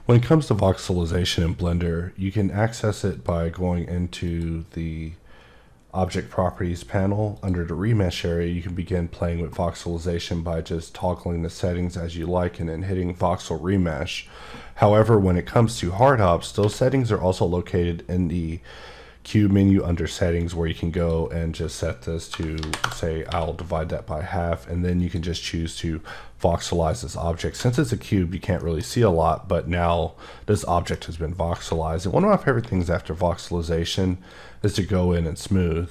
When it comes to voxelization in Blender, you can access it by going into the Object Properties panel. Under the Remesh area, you can begin playing with voxelization by just toggling the settings as you like and then hitting Voxel Remesh. However, when it comes to hardops, those settings are also located in the cube menu under settings, where you can go and just set this to, say, I'll divide that by half, and then you can just choose to voxelize this object. Since it's a cube, you can't really see a lot, but now this object has been voxelized. And one of my favorite things after voxelization is to go in and smooth.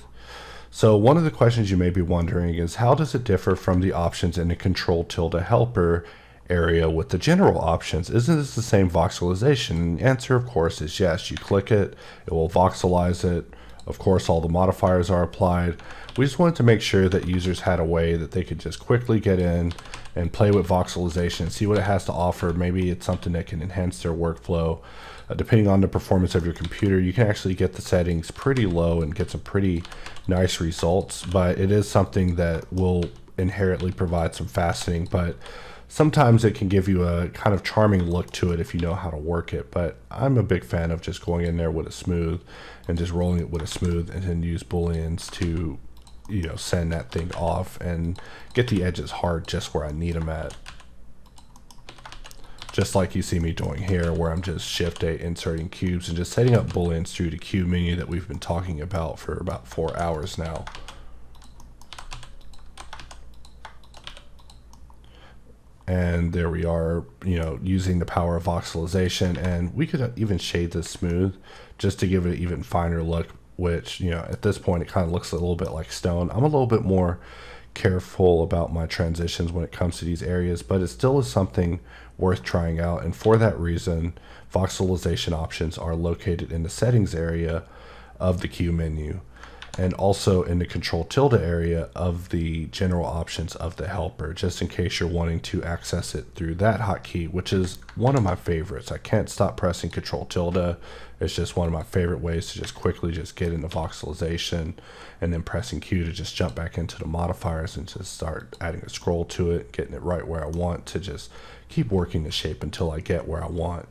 So one of the questions you may be wondering is, how does it differ from the options in the Control-Helper area with the general options? Isn't this the same voxelization? And the answer, of course, is yes. You click it, it will voxelize it. Of course, all the modifiers are applied. We just wanted to make sure that users had a way that they could just quickly get in and play with voxelization and see what it has to offer. Maybe it's something that can enhance their workflow. Depending on the performance of your computer, you can actually get the settings pretty low and get some pretty nice results, but it is something that will inherently provide some faceting, but sometimes it can give you a kind of charming look to it if you know how to work it. But I'm a big fan of just going in there with a smooth and just rolling it with a smooth, and then use booleans to, you know, send that thing off and get the edges hard just where I need them at. Just like you see me doing here, where I'm just Shift-A inserting cubes and just setting up booleans through the cube menu that we've been talking about for about 4 hours now. And there we are, you know, using the power of voxelization, and we could even shade this smooth just to give it an even finer look, which, you know, at this point it kind of looks a little bit like stone. I'm a little bit more careful about my transitions when it comes to these areas, but it still is something worth trying out. And for that reason, voxelization options are located in the settings area of the cube menu, and also in the Control- area of the general options of the helper, just in case you're wanting to access it through that hotkey, which is one of my favorites. I can't stop pressing Control-. It's just one of my favorite ways to just quickly just get into voxelization, and then pressing Q to just jump back into the modifiers and just start adding a scroll to it, getting it right where I want, to just keep working the shape until I get where I want.